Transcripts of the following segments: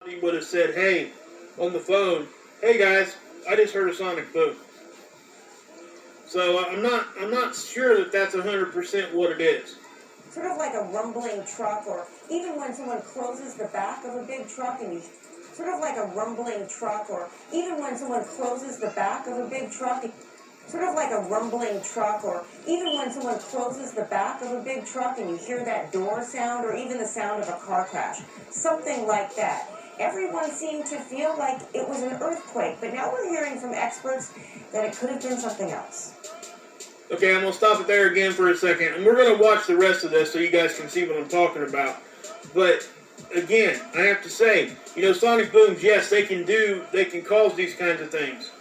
He would have said, hey, on the phone, hey guys, I just heard a sonic boom. So I'm not sure that that's 100% what it is. Sort of like a rumbling truck, or even when someone closes the back of a big truck and you sort of like a rumbling truck, or even when someone closes the back of a big truck, sort of like a rumbling truck, or even when someone closes the back of a big truck and you hear that door sound, or even the sound of a car crash, something like that. Everyone seemed to feel like it was an earthquake, but now we're hearing from experts that it could have been something else. Okay, I'm going to stop it there again for a second, and we're going to watch the rest of this so you guys can see what I'm talking about. But, again, I have to say, sonic booms, yes, they can cause these kinds of things.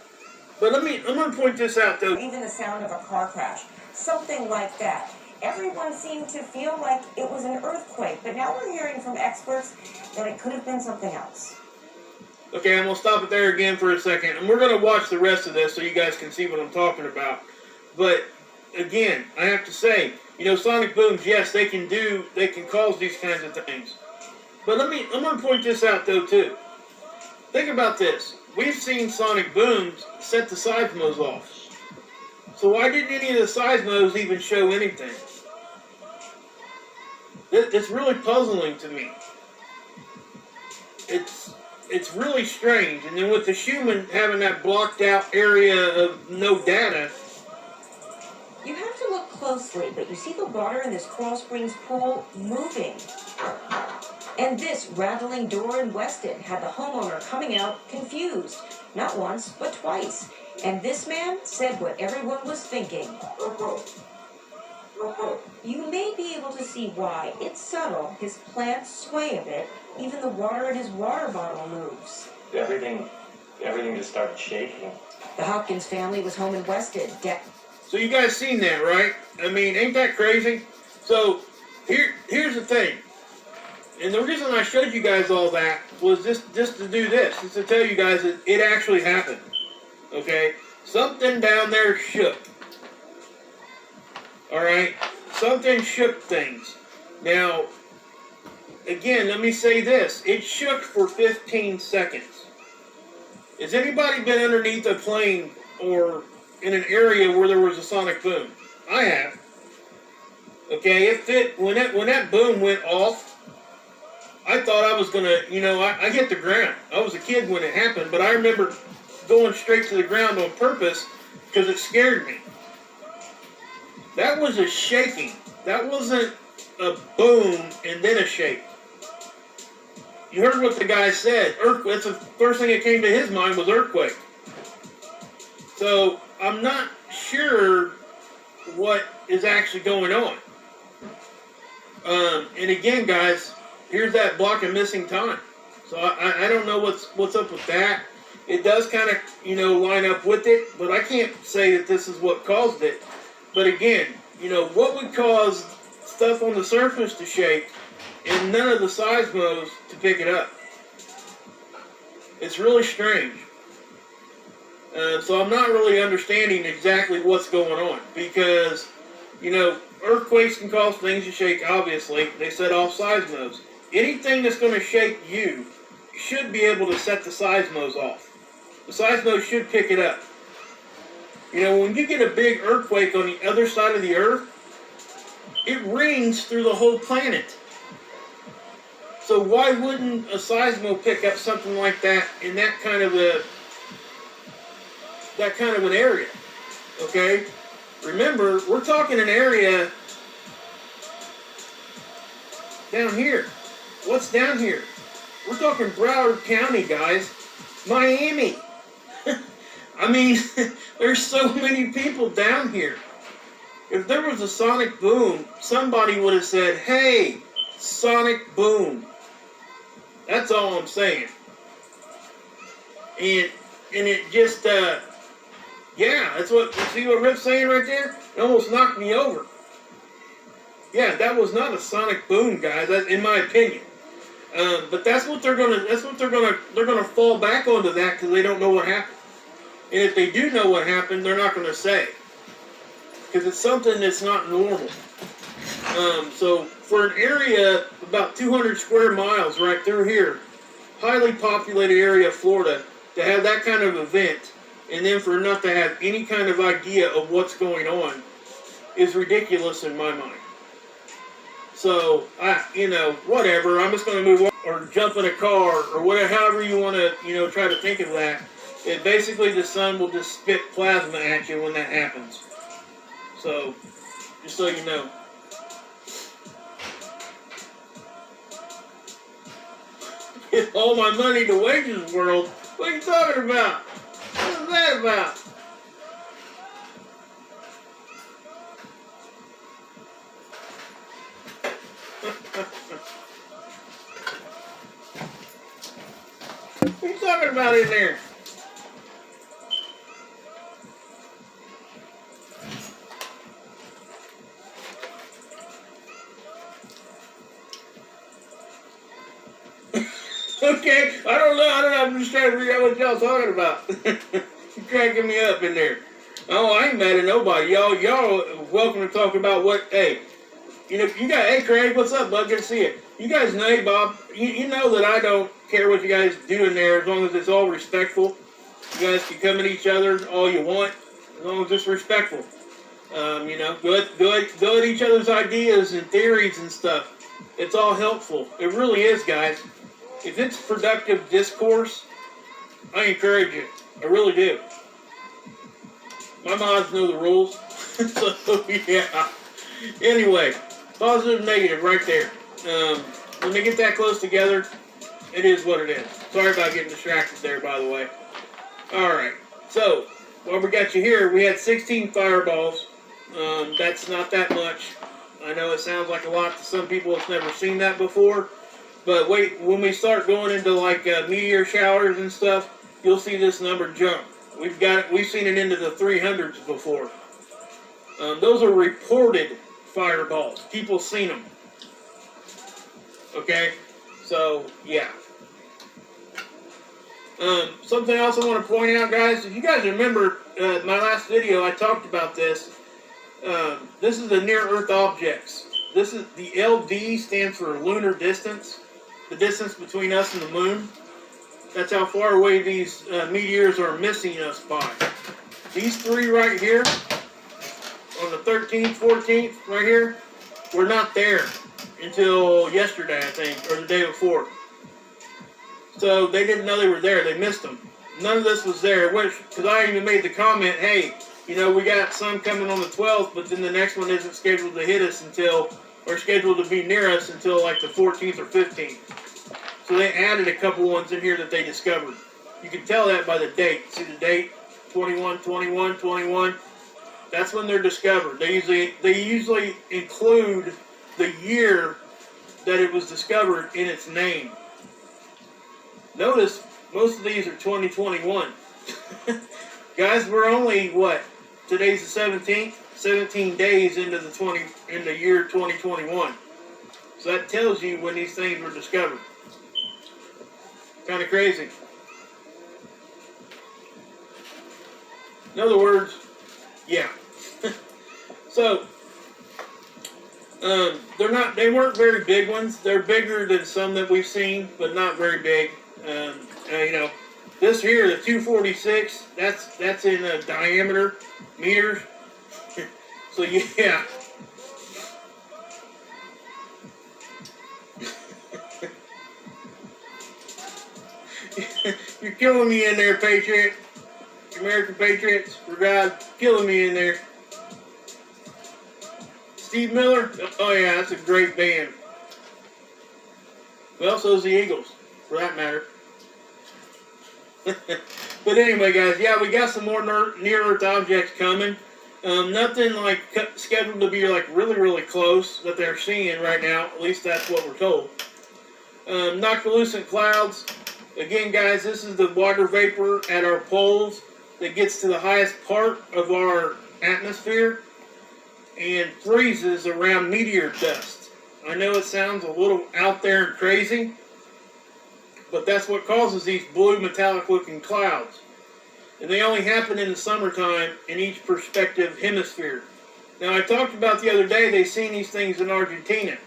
But I'm going to point this out, though. Even the sound of a car crash, something like that. Everyone seemed to feel like it was an earthquake, but now we're hearing from experts that it could have been something else. Okay, I'm going to stop it there again for a second, and we're going to watch the rest of this so you guys can see what I'm talking about. But, again, I have to say, sonic booms, yes, they can cause these kinds of things. But I'm going to point this out, though, too. Think about this. We've seen sonic booms set the seismos off. So why didn't any of the seismos even show anything? It's really puzzling to me. It's really strange. And then with the Schumann having that blocked out area of no data. You have to look closely, but you see the water in this Coral Springs pool moving. And this rattling door in Weston had the homeowner coming out confused. Not once, but twice. And this man said what everyone was thinking. You may be able to see why. It's subtle. His plants sway a bit. Even the water in his water bottle moves. Everything just started shaking. The Hopkins family was home in Weston. So you guys seen that, right? I mean, ain't that crazy? So here's the thing. And the reason I showed you guys all that was just to do this. Just to tell you guys that it actually happened. Okay? Something down there shook. Alright? Something shook things. Now, again, let me say this. It shook for 15 seconds. Has anybody been underneath a plane or in an area where there was a sonic boom? I have. Okay, when that boom went off, I thought I was gonna, I hit the ground. I was a kid when it happened, but I remember going straight to the ground on purpose because it scared me. That was a shaking. That wasn't a boom and then a shake. You heard what the guy said. Earthquake. That's the first thing that came to his mind was earthquake. So I'm not sure what is actually going on. And again, guys, here's that block of missing time. So I don't know what's up with that. It does kind of, line up with it, but I can't say that this is what caused it. But again, what would cause stuff on the surface to shake and none of the seismos to pick it up? It's really strange. So I'm not really understanding exactly what's going on because, earthquakes can cause things to shake, obviously. They set off seismos. Anything that's going to shake you should be able to set the seismos off. The seismos should pick it up. When you get a big earthquake on the other side of the earth, it rings through the whole planet. So why wouldn't a seismo pick up something like that in that kind of an area? Okay? Remember, we're talking an area down here. What's down here? We're talking Broward County, guys. Miami. I mean, there's so many people down here. If there was a sonic boom, somebody would have said, hey, sonic boom. That's all I'm saying. And it just, yeah, see what Rick's saying right there? It almost knocked me over. Yeah, that was not a sonic boom, guys, in my opinion. But they're gonna fall back onto that because they don't know what happened. And if they do know what happened, they're not gonna say. Because it's something that's not normal. So for an area about 200 square miles right through here, highly populated area of Florida to have that kind of event, and then for not to have any kind of idea of what's going on, is ridiculous in my mind. So, whatever. I'm just going to move on or jump in a car or whatever, however you want to, try to think of that. It basically, the sun will just spit plasma at you when that happens. So, just so you know. Give all my money to wages world? What are you talking about? What is that about? What are you talking about in there? Okay, I don't know, I'm just trying to figure out what y'all talking about. You're cracking me up in there. Oh, I ain't mad at nobody. Y'all welcome to talk about what, hey, hey Craig, what's up, bud? Good to see you. You guys know, hey Bob, you know that I don't care what you guys do in there as long as it's all respectful. You guys can come at each other all you want, as long as it's respectful. Go at each other's ideas and theories and stuff. It's all helpful. It really is, guys. If it's productive discourse, I encourage it. I really do. My mods know the rules. So, yeah. Anyway, positive and negative right there. When they get that close together, it is what it is. Sorry about getting distracted there, by the way. Alright, so, while we got you here, we had 16 fireballs. That's not that much. I know it sounds like a lot to some people that's never seen that before. But wait, when we start going into like meteor showers and stuff, you'll see this number jump. We've seen it into the 300s before. Those are reported fireballs. People seen them. Okay, so yeah. Something else I want to point out, guys. If you guys remember my last video, I talked about this. This is the near-Earth objects. This is the LD stands for lunar distance. The distance between us and the moon. That's how far away these meteors are missing us by. These three right here, on the 13th, 14th, right here, were not there until yesterday, I think, or the day before. So they didn't know they were there. They missed them. None of this was there, because I even made the comment, hey, we got some coming on the 12th, but then the next one isn't scheduled to hit us or scheduled to be near us until like the 14th or 15th. So they added a couple ones in here that they discovered. You can tell that by the date. See the date? 21, 21, 21. That's when they're discovered. They usually include the year that it was discovered in its name. Notice most of these are 2021. Guys, we're only today's the 17th, 17 days into the year 2021. So that tells you when these things were discovered. Kind of crazy. In other words, yeah. So, they weren't very big ones. They're bigger than some that we've seen, but not very big. This here, the 246, that's in diameter, meters. So yeah. You're killing me in there, Patriot. American Patriots, for God, killing me in there. Steve Miller? Oh yeah, that's a great band. Well, so's the Eagles, for that matter. But anyway, guys, yeah, we got some more near-Earth objects coming. Nothing like scheduled to be like really, really close that they're seeing right now. At least that's what we're told. Noctilucent clouds. Again, guys, this is the water vapor at our poles that gets to the highest part of our atmosphere and freezes around meteor dust. I know it sounds a little out there and crazy, but that's what causes these blue metallic looking clouds. And they only happen in the summertime in each prospective hemisphere. Now, I talked about the other day, they seen these things in Argentina.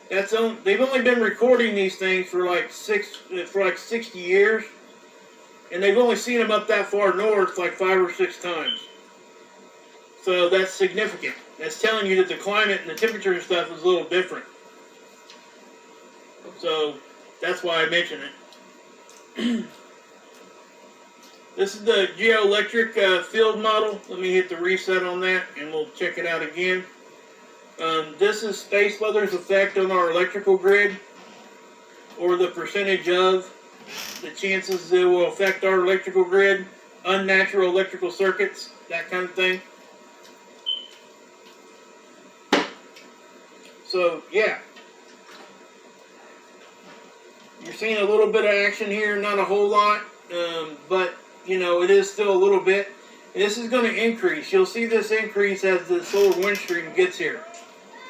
They've only been recording these things for like 60 years, and they've only seen them up that far north like 5 or 6 times. So that's significant. That's telling you that the climate and the temperature and stuff is a little different. So that's why I mention it. This is the geoelectric field model. Let me hit the reset on that and we'll check it out again. This is space weather's effect on our electrical grid, or the percentage of the chances it will affect our electrical grid, unnatural electrical circuits, that kind of thing. So yeah, you're seeing a little bit of action here, not a whole lot, but you know, it is still a little bit. And this is going to increase. You'll see this increase as the solar wind stream gets here.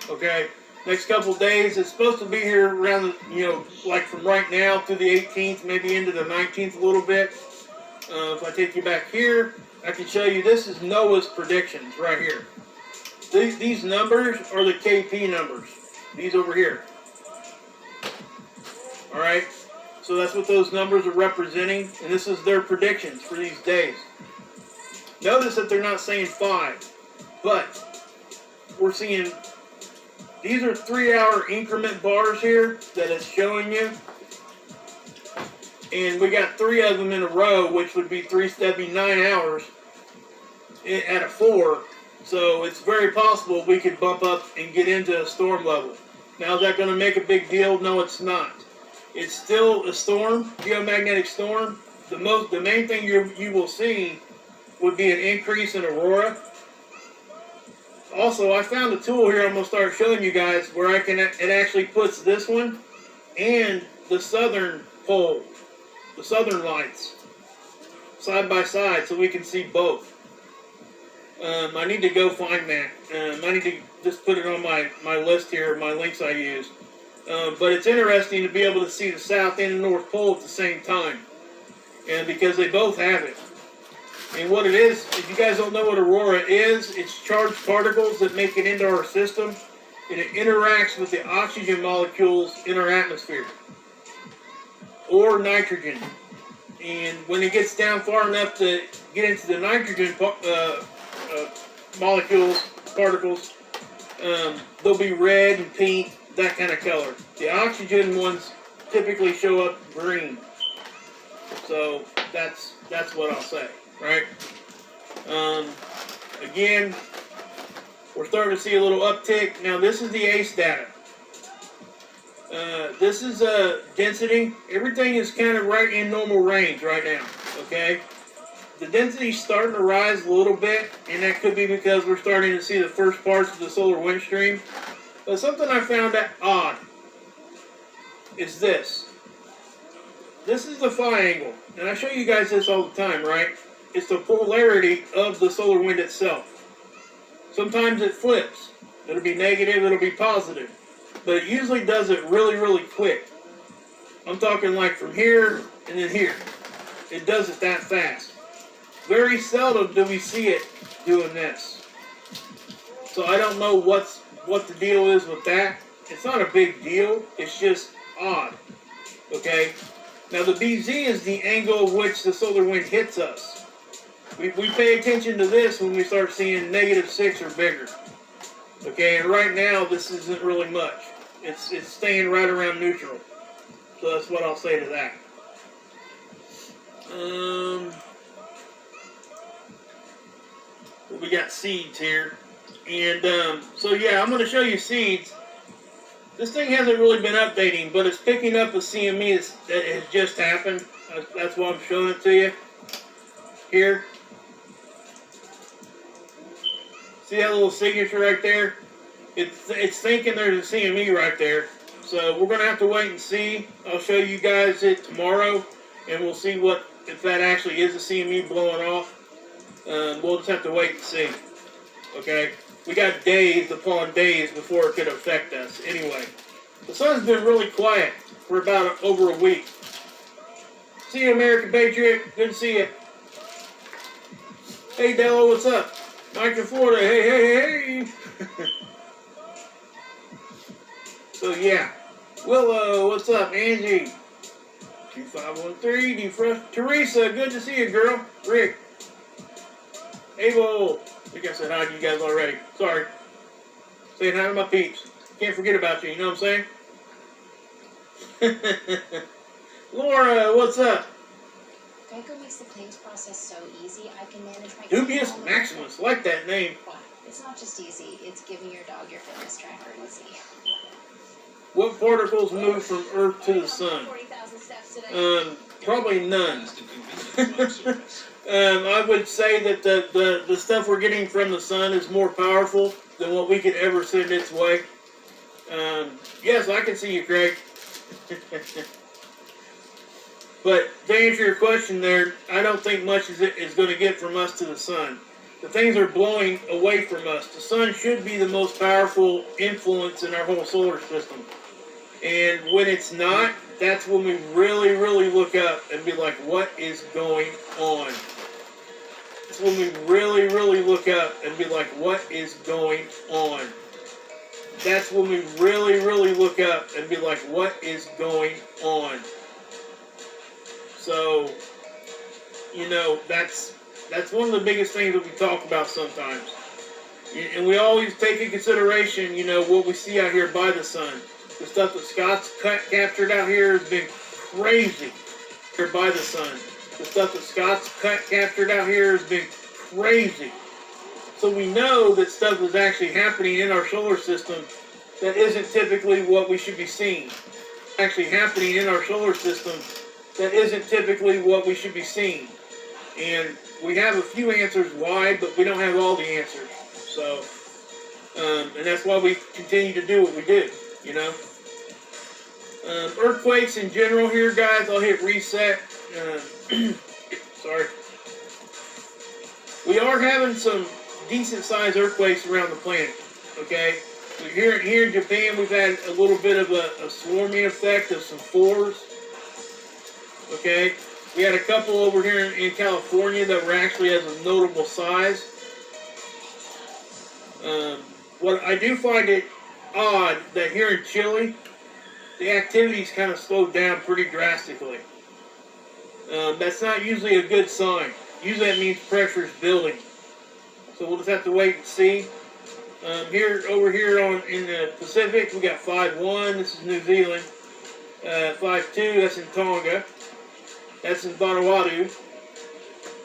Okay, next couple days, it's supposed to be here around, like from right now to the 18th, maybe into the 19th a little bit. If I take you back here, I can show you this is NOAA's predictions right here. These numbers are the KP numbers. These over here. All right. So that's what those numbers are representing, and this is their predictions for these days. Notice that they're not saying 5, but we're seeing these are 3-hour increment bars here that it's showing you, and we got 3 of them in a row, which would be 9 hours at a 4. So it's very possible we could bump up and get into a storm level. Now, is that going to make a big deal? No, it's not. It's still a storm, geomagnetic storm. The main thing you will see would be an increase in aurora. Also, I found a tool here I'm going to start showing you guys where it actually puts this one and the southern pole, the southern lights, side by side so we can see both. I need to go find that. I need to just put it on my list here, my links I use. But it's interesting to be able to see the South and the North Pole at the same time. And because they both have it. And what it is, if you guys don't know what aurora is, it's charged particles that make it into our system. And it interacts with the oxygen molecules in our atmosphere. Or nitrogen. And when it gets down far enough to get into the nitrogen molecules, particles, they'll be red and pink, that kind of color. The oxygen ones typically show up green. So that's what I'll say, right? Again, we're starting to see a little uptick. Now this is the ACE data. This is density. Everything is kind of right in normal range right now, okay? The density's starting to rise a little bit, and that could be because we're starting to see the first parts of the solar wind stream. But something I found that odd is this. This is the phi angle. And I show you guys this all the time, right? It's the polarity of the solar wind itself. Sometimes it flips. It'll be negative, it'll be positive. But it usually does it really, really quick. I'm talking like from here and then here. It does it that fast. Very seldom do we see it doing this. So I don't know what the deal is with that. It's not a big deal. It's just odd. Okay? Now the BZ is the angle of which the solar wind hits us. We pay attention to this when we start seeing -6 or bigger. Okay, and right now this isn't really much. It's staying right around neutral. So that's what I'll say to that. We got seeds here. And so yeah, I'm going to show you seeds. This thing hasn't really been updating, but it's picking up a CME that has just happened. That's why I'm showing it to you. Here. See that little signature right there? It's thinking there's a CME right there. So we're going to have to wait and see. I'll show you guys it tomorrow, and we'll see if that actually is a CME blowing off. We'll just have to wait and see. Okay? We got days upon days before it could affect us. Anyway, the sun's been really quiet for about over a week. See you, American Patriot. Good to see you. Hey, Dello, what's up? Mike in Florida. Hey, hey, hey. So yeah. Willow, what's up? Angie. 2513, Teresa, good to see you, girl. Rick. Abel. I think I said hi to you guys already. Sorry. Saying hi to my peeps. Can't forget about you, you know what I'm saying? Laura, what's up? Geico makes the claims process so easy, I can manage my Dubious claim Maximus, like that name. Well, it's not just easy, it's giving your dog your fitness tracker easy. What particles move from Earth to the Sun? 40,000 steps today. Probably none. I would say that the stuff we're getting from the Sun is more powerful than what we could ever send its way. Yes, I can see you, Craig. But to answer your question there, I don't think much is going to get from us to the Sun. The things are blowing away from us. The Sun should be the most powerful influence in our whole solar system. And when it's not, that's when we really, really look up and be like, what is going on? That's when we really, really look up and be like, what is going on? That's when we really, really look up and be like, what is going on? So, you know, that's one of the biggest things that we talk about sometimes. And we always take in consideration, you know, what we see out here by the Sun. The stuff that Scott's captured out here has been crazy. Here by the Sun. The stuff that Scott's captured out here has been crazy. So we know that stuff is actually happening in our solar system that isn't typically what we should be seeing. Actually happening in our solar system that isn't typically what we should be seeing. And we have a few answers why, but we don't have all the answers. So, and that's why we continue to do what we do, you know. Earthquakes in general here, guys. I'll hit reset. Sorry. We are having some decent-sized earthquakes around the planet, okay? So here in Japan, we've had a little bit of a swarming effect of some 4s, okay? We had a couple over here in California that were actually as a notable size. What I do find it odd that here in Chile, the activity's kind of slowed down pretty drastically. That's not usually a good sign. Usually that means pressure is building. So we'll just have to wait and see. Over here in the Pacific, we got 5-1. This is New Zealand. 5-2. That's in Tonga. That's in Vanuatu.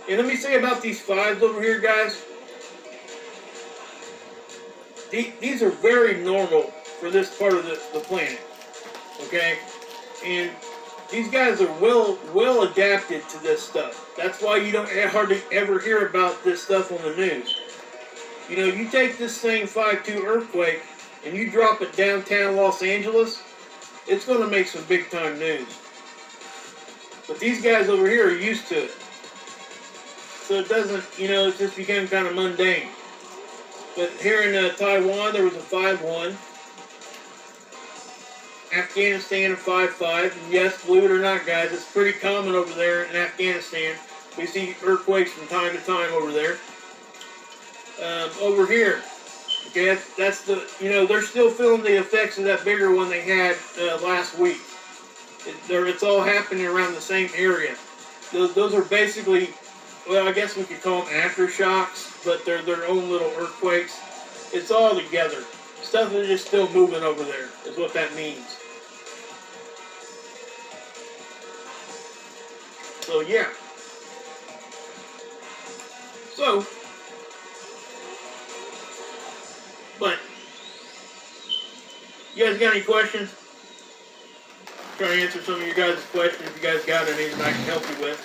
And let me say about these 5s over here, guys. These are very normal for this part of the planet. Okay? And these guys are well adapted to this stuff. That's why you don't hardly ever hear about this stuff on the news. You know, you take this same 5-2 earthquake and you drop it downtown Los Angeles, it's going to make some big time news. But these guys over here are used to it. So it doesn't, you know, it just became kind of mundane. But here in Taiwan, there was a 5-1. Afghanistan, a 5-5. And yes, believe it or not, guys, it's pretty common over there in Afghanistan. We see earthquakes from time to time over there. Over here, okay, that's the, you know, they're still feeling the effects of that bigger one they had last week. It's all happening around the same area. Those are basically, well, I guess we could call them aftershocks, but they're their own little earthquakes. It's all together. Stuff is just still moving over there, is what that means. So, yeah. So, but, you guys got any questions? Try to answer some of your guys' questions if you guys got any that I can help you with.